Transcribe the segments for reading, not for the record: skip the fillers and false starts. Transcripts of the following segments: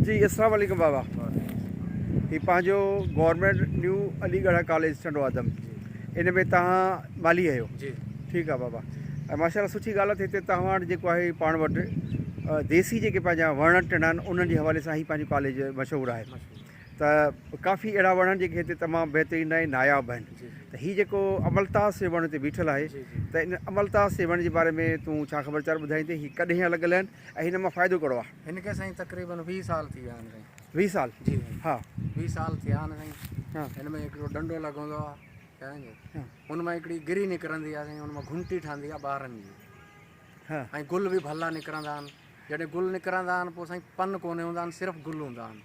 जी अस्सलाम वालेकुम बाबा। ही पंहिंजो government new Aligarh college Tando Adam इन में तव्हां माली आहियो। जी ठीकु आहे बाबा। ऐं माशाल्लाह सुठी ॻाल्हि आहे त हिते तव्हां वटि जेको आहे पाण वटि देसी जेके पंहिंजा वण टिण आहिनि उन्हनि जे हवाले सां ई पंहिंजो कॉलेज मशहूरु आहे। त काफ़ी अहिड़ा वण आहिनि जेके हिते तमामु बहितरीनु ऐं नायाबु आहिनि। त हीउ जेको अमलतास जे वण ते बीठल आहे त इन अमलतास जे वण जे बारे में तूं छा ख़बरचार ॿुधाईंदे हीअ कॾहिं लॻल आहिनि ऐं हिन मां फ़ाइदो कहिड़ो आहे? हिनखे साईं तक़रीबन 20 साल थी विया आहिनि साईं। 20 साल? जी हा 20 साल थिया आहिनि साईं। हा हिन में हिकिड़ो डंडो लॻंदो आहे हा हुन मां हिकिड़ी गिरी निकिरंदी आहे साईं, हुन मां घुंटी ठहंदी आहे ॿारनि जी। हा ऐं गुल बि भला निकिरंदा आहिनि। जॾहिं गुल निकिरंदा आहिनि पोइ साईं पन कोन हूंदा आहिनि, सिर्फ़ु गुल हूंदा आहिनि।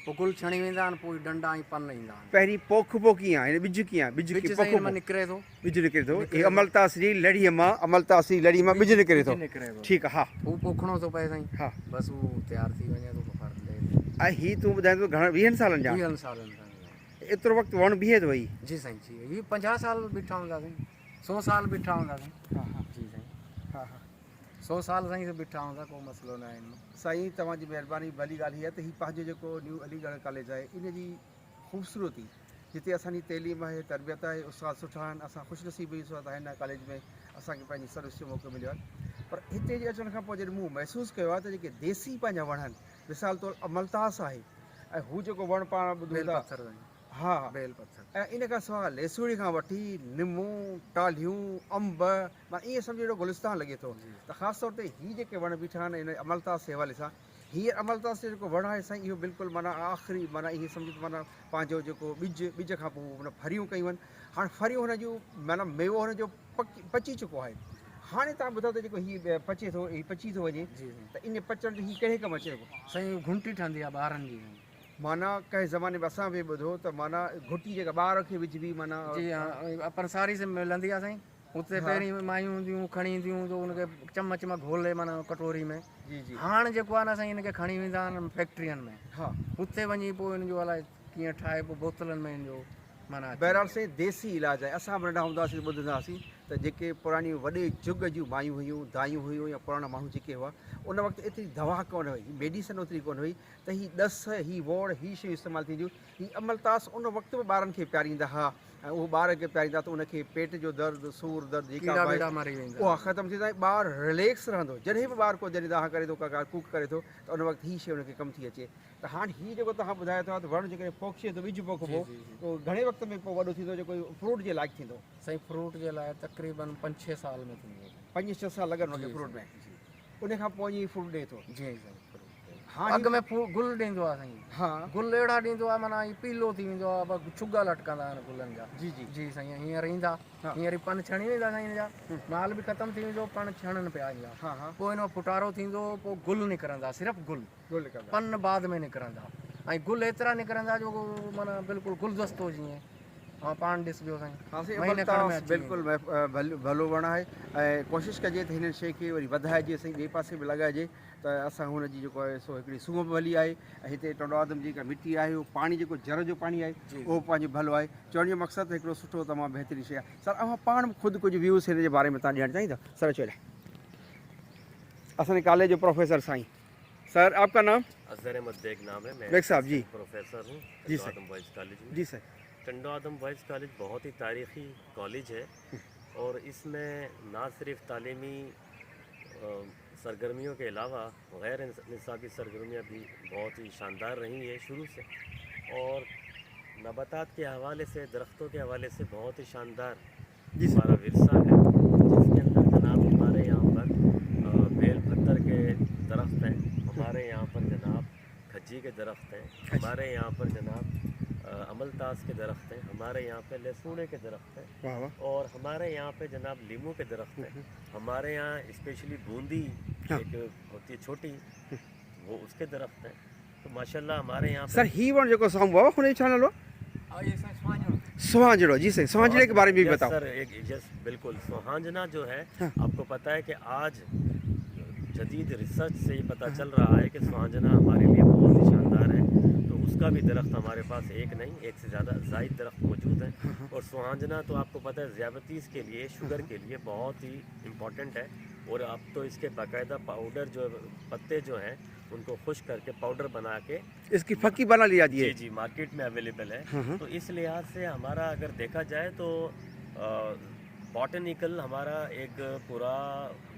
पोइ गुल छणी वेंदा आहिनि, पोइ डंडा ऐं पन ईंदा आहिनि। पहिरीं पोख कीअं आहे? ॿिज कीअं आहे? ॿिज साईं हिन मां निकिरे थो। ॿिज निकिरे थो। हीअ अमलतास जी लड़ीअ मां मां ॿिज निकिरे थो। निकिरे थो। ठीकु आहे। हा हू पोखणो थो पए साईं। हा बसि उहो तयारु थी वञे थो फल। ऐं हीअ तूं ॿुधाईंदो घणा 20 सालनि जा? 20 सालनि सां। एतिरो वक़्तु वण बीहे थो वई? जी साईं जी। हीअ 50 साल बीठा हूंदा साईं, 100 साल बीठा हूंदा साईं। हा हा जी साईं। हा हा 100 साल साईं से बीठा हूंदा, को मसइलो न आहे हिन में। साईं तव्हांजी महिरबानी। भली ॻाल्हि हीअ आहे त हीउ पंहिंजो जेको न्यू अलीगढ़ कॉलेज आहे इन जी ख़ूबसूरती जिते असांजी तइलीम आहे, तरबियत आहे, उस्ताद सुठा आहिनि, असां ख़ुशनसीबी उस्ताद आहिनि हिन कॉलेज में, असांखे पंहिंजी सर्विस जो मौक़ो मिलियो आहे। पर हिते जे अचण खां पोइ जॾहिं मूं महसूसु कयो आहे त जेके देसी पंहिंजा वण आहिनि, मिसाल तौरु अमलतास आहे ऐं हू जेको वणु पाण ॿुधूं था, हा बेल पत्थर, ऐं इन खां सवाइ लेसूड़ी खां वठी निमू, टालियूं, अंब, माना ईअं सम्झो अहिड़ो गुलिस्तान लॻे थो। त ख़ासि तौर ते हीअ जेके वण बीठा आहिनि इन अमलतास जे हवाले सां, हीअ अमलतास जो जेको वणु आहे साईं इहो बिल्कुलु माना आख़िरी माना ईअं सम्झो त माना पंहिंजो जेको ॿिज खां पोइ माना फरियूं कयूं आहिनि। हाणे फरियूं हुन जूं माना मेवो हुनजो पची चुको आहे। हाणे तव्हां ॿुधो त जेको हीउ पचे थो, हीउ पची थो वञे, त इन पचण जो हीउ कहिड़े कमु अचे थो? साईं घुंटी ठहंदी आहे ॿारनि जी। माना कंहिं ज़माने में असां बि ॿुधो त माना घुटी जेका ॿार खे विझबी माना जी हा पंसारी से मिलंदी आहे साईं। उते पहिरीं मायूं हूंदियूं खणी ईंदियूं त उनखे चमच मां घोले माना कटोरी में। जी जी। हाणे जेको आहे न साईं हिनखे खणी वेंदा आहिनि फैक्ट्रियुनि में। हा उते वञी पोइ हिन जो अलाए कीअं ठाहे पोइ बोतलनि में हिन जो माना बहरहाल साईं देसी इलाजु आहे। असां बि नंढा हूंदासीं ॿुधंदा हुआसीं त जेके पुराणियूं वॾे जुग जूं मायूं हुयूं, दायूं हुयूं या पुराणा माण्हू जेके हुआ, उन वक़्तु एतिरी दवा कोन हुई, मेडिसन ओतिरी कोन हुई त हीअ ॾस, हीअ वोड़, हीअ शयूं इस्तेमालु थींदियूं। हीअ अमलतास उन वक़्तु बि ॿारनि खे पियारींदा हुआ ऐं उहो ॿार खे पियारींदा त उनखे पेट जो दर्द, सूर दर्द जेका उहा ख़तमु थी वेंदा, ॿारु रिलैक्स रहंदो। जॾहिं बि ॿारु को जॾहिं दाह करे थो, का कूक करे थो त उन वक़्तु हीअ शइ हुनखे कमु थी अचे। त हाणे हीअ जेको तव्हां ॿुधायो था त वणु जेकॾहिं पोखिजे थो, ॿिज पोखिबो पोइ घणे वक़्त में पोइ वॾो थींदो, जेको फ्रूट जे लाइक़ु थींदो? साईं फ्रूट जे लाइ तक़रीबन 5-6 साल में थींदो। 5-6 साल लॻनि हुनखे फ्रूट में। उन खां पोइ वञी फ्रूट ॾिए थो। जी साईं। अॻु में गुल ॾींदो आहे साईं। हा गुल अहिड़ा ॾींदो आहे माना हीअ पीलो थी वेंदो आहे, छुगा लटकंदा आहिनि गुलनि जा। जी जी जी साईं। हींअर ईंदा, हींअर पन छणी वेंदा साईं हिन जा, माल बि ख़तमु थी वेंदो, पन छणनि पिया ईंदा। पोइ हिन फुटारो थींदो, पोइ गुल निकिरंदा, सिर्फ़ु गुल, पन बाद में निकिरंदा। ऐं गुल एतिरा निकिरंदा जो माना बिल्कुलु गुलदस्तो जीअं। हा पाण ॾिसजो साईं। बिल्कुलु भलो वणु आहे ऐं कोशिशि कजे त हिन शइ खे वरी वधाइजे साईं, ॿिए पासे बि लॻाइजे त असां हुनजी जेको आहे सो हिकिड़ी सूंहं बि भली आहे ऐं हिते टंडो आदम जी जेका मिटी आहे उहो पाणी जेको जर जो पाणी आहे उहो पंहिंजो भलो आहे। चवण जो मक़सदु हिकिड़ो सुठो तमामु बहितरीनु शइ आहे। सर अवां पाण ख़ुदि कुझु व्यूज़ हिन जे बारे में तव्हां ॾियणु चाहींदा? सर अचो असांजे कॉलेज जो प्रोफेसर साईं। सर आपका नाम? अजहर अहमद बेग नाम है। मैं बेग साहब जी प्रोफेसर हूँ जी टंडो आदम बॉयज़ कॉलेज में। जी सर। टंडो आदम बॉयज़ कॉलेज बहुत ही तारीख़ी कॉलेज है और इसमें ना सिर्फ तालीमी सरगर्मियों के अलावा गैर निसाबी सरगर्मियाँ भी बहुत ही शानदार रही है शुरू से, और नबातात के हवाले से, दरख्तों के हवाले से बहुत ही शानदार हमारा विरसा है, जिसके अंदर जनाब हमारे यहाँ पर बेल पत्थर के दरख्त हैं, हमारे यहाँ पर जनाब खज्जी के दरख्त हैं, हमारे यहाँ पर जनाब अमलतास के दरख्त हैं, हमारे यहाँ पे लहसुने के दरख्त हैं, और हमारे यहाँ पे जनाब लीमू के दरख्त हैं, हमारे यहाँ स्पेशली बूंदी एक होती है छोटी, वो उसके दरख्त हैं। तो माशाल्लाह हमारे यहाँ सर ही वण जेको साम्हूं बाबा हुन छा नालो? सुहांजड़ो। जी सही, सुहांजड़े के बारे में भी बताओ सर। बिल्कुल, सुहांजना जो है आपको पता है कि आज जदीद रिसर्च से ये पता चल रहा है कि सुहांजना हमारे लिए बहुत ही शानदार है। तो उसका भी दरख्त हमारे पास एक नहीं, एक से ज़्यादा जायद दरख्त मौजूद है। और सुहांजना तो आपको पता है ज़ियाबतीस के लिए, शुगर के लिए बहुत ही इम्पोर्टेंट है, और अब तो इसके बाकायदा पाउडर जो पत्ते जो हैं उनको खुश्क करके पाउडर बना के इसकी फक्की बना ली जाती है। जी जी मार्केट में अवेलेबल है। तो इस लिहाज से हमारा अगर देखा जाए तो बॉटनिकल हमारा एक पूरा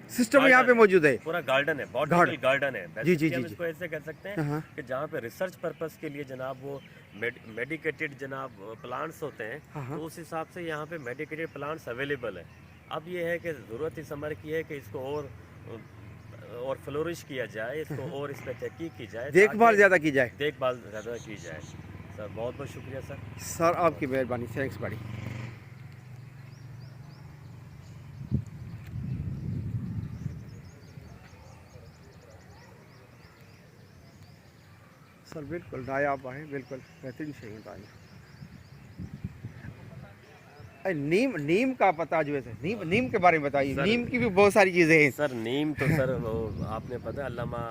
सिस्टम यहाँ पे मौजूद है, पूरा गार्डन है, बॉटनिकल गार्डन है। जी जी हम जी इसको ऐसे कह सकते हैं कि जहाँ पे रिसर्च पर्पस के लिए जनाब वो मेडिकेटेड जनाब प्लांट्स होते हैं, तो उस हिसाब से यहाँ पे मेडिकेटेड प्लांट्स अवेलेबल है। अब ये है कि ज़रूरत इस अमर की है कि इसको और फ्लोरिश किया जाए, इसको और इस पर तहकीक की जाए, देखभाल ज़्यादा की जाए। देखभाल ज़्यादा की जाए। सर बहुत बहुत शुक्रिया सर। सर आपकी मेहरबानी, थैंक्स बड़ी। सर बिल्कुल नायाब आहे, बिल्कुल बेहतरीन शयूं तव्हांजूं। नीम का पता जो है, नीम के बारे में बताइए। नीम की भी बहुत सारी चीज़ें हैं सर। नीम तो सर वो आपने पता है अल्लामा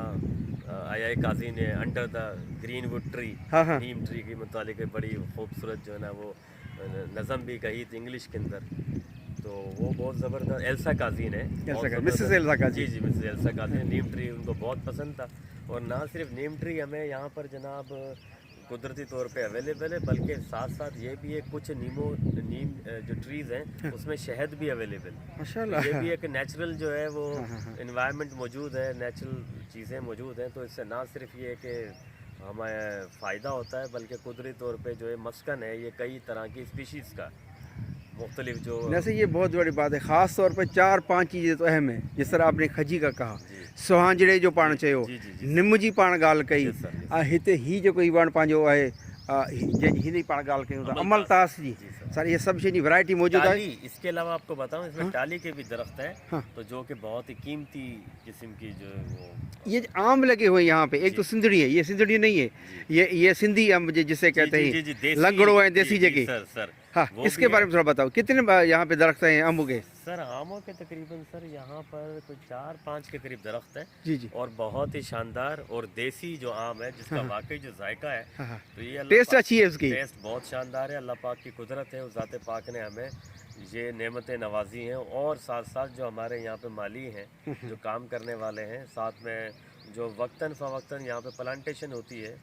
आया काजी ने under the green wood tree, neem tree के मुतालिक बड़ी खूबसूरत जो है ना वो नज़म भी कही थी इंग्लिश के अंदर, तो वो बहुत ज़बरदस्त। एल्सा काजी ने, मिसेस एल्सा काजी, जी जी मिसेस एल्सा काजी ने नीम ट्री उनको बहुत पसंद था। और ना सिर्फ नीम ट्री हमें यहाँ पर जनाब कुदरती तौर पे अवेलेबल है, बल्कि साथ साथ ये भी है कुछ नीम जो ट्रीज़ हैं उसमें शहद भी अवेलेबल है। माशाल्लाह। ये भी एक नेचुरल जो है वो इन्वायरमेंट मौजूद है, नेचुरल चीज़ें मौजूद हैं। तो इससे ना सिर्फ ये कि हमें फ़ायदा होता है, बल्कि कुदरती तौर पे जो है मस्कन है ये कई तरह की स्पीशीज़ का मुख्तलिफ जो वैसे ये बहुत बड़ी बात है। ख़ास तौर पर 4-5 चीज़ें तो अहम है, जिस तरह आपने खजी का कहा, सुहांजड़े जो पाण चयो, निम जी पाण ॻाल्हि कई, हिते ही जेको ई वण पंहिंजो आहे हिन जी पाण ॻाल्हि कयूं था, अमलतास जी, सर ये सब शइ जी वैरायटी मौजूद है। इसके अलावा आपको बताऊं इसमें टाली के भी दरख्त है, तो जो कि बहुत ही कीमती किस्म की जो है वो ये आम लगे हुए यहाँ पे। एक तो सिंधड़ी है, ये सिंधड़ी नहीं है, ये सिंधी आम जिसे कहते हैं, लंगड़ो है देसी जगह। सर सर हाँ, इसके बारे में थोड़ा बताओ, कितने यहाँ पे दरख्त हैं आमों के? सर आमों के तकरीबन सर यहाँ पर तो 4-5 के करीब दरख्त है। जी जी। और बहुत ही शानदार और देसी जो आम है जिसका वाकई जो जायका है, तो ये टेस्ट अच्छी है उसकी, टेस्ट बहुत शानदार है। अल्लाह पाक की कुदरत है, उस ज़ात पाक ने हमें ये नेमतें नवाजी हैं। और साथ साथ जो हमारे यहाँ पे माली हैं जो काम करने वाले हैं, साथ में जो वक्तन फ़वक्तन यहाँ पे प्लांटेशन होती है,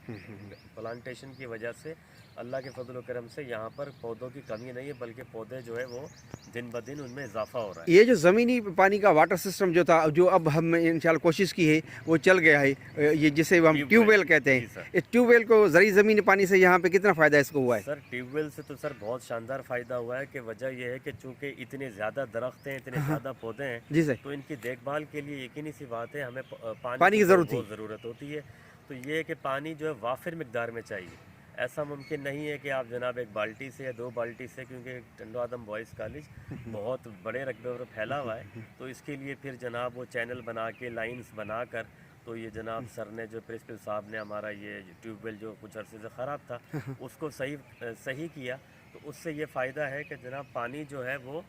प्लांटेशन की वजह से अल्लाह के फजल व करम से यहाँ पर पौधों की कमी नहीं है, बल्कि पौधे जो है वो दिन ब दिन उनमें इजाफा हो रहा है। ये जो ज़मीनी पानी का वाटर सिस्टम जो था, जो अब हम इंशाल्लाह कोशिश की है वो चल गया है, ये जिसे हम ट्यूबवेल कहते हैं, इस ट्यूबवेल को ज़री ज़मीनी पानी से यहाँ पे कितना फ़ायदा इसको हुआ है? सर ट्यूबवेल से तो सर बहुत शानदार फ़ायदा हुआ है। कि वजह यह है कि चूँकि इतने ज़्यादा दरख्त हैं, इतने ज़्यादा पौधे हैं जी सर, तो इनकी देखभाल के लिए यकीनी सी बात है हमें पानी की ज़रूरत होती है। तो ये है कि पानी जो है वाफिर मिकदार में चाहिए। ऐसा मुमकिन नहीं है कि आप जनाब एक बाल्टी से या 2 बाल्टी से, क्योंकि टंडो आदम बॉयज़ कॉलेज बहुत बड़े रकबे पर फैला हुआ है, तो इसके लिए फिर जनाब वो चैनल बना के लाइंस बना कर, तो ये जनाब सर ने जो प्रिंसिपल साहब ने हमारा ये ट्यूबवेल जो कुछ अरसे से ख़राब था उसको सही किया। तो उससे ये फ़ायदा है कि जनाब पानी जो है वो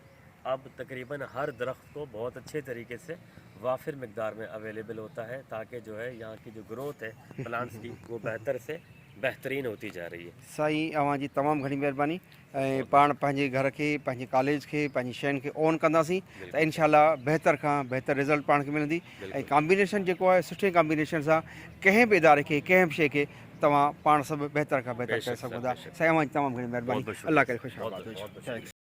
अब तकरीबन हर दरख्त को बहुत अच्छे तरीके से वाफिर मिकदार में अवेलेबल होता है, ताकि जो है यहाँ की जो ग्रोथ है प्लांट्स की वो बेहतर से बेहतरीन होती जा रही है। साईं अवां जी तमामु घणी महिरबानी। ऐं पाण पंहिंजे घर के, पंहिंजे कॉलेज के, पंहिंजी शयुनि खे ऑन कंदासीं त इंशाल्लाह बहितर खां बहितर रिज़ल्ट पाण खे मिलंदी। ऐं कॉम्बिनेशन जेको आहे सुठे कॉम्बिनेशन सां कंहिं बि इदारे खे, कंहिं बि शइ खे तव्हां पाण सभु बहितर खां बहितर करे सघो था। साईं अवां जी तमामु घणी महिरबानी। अल्लाह करे ख़ुशि।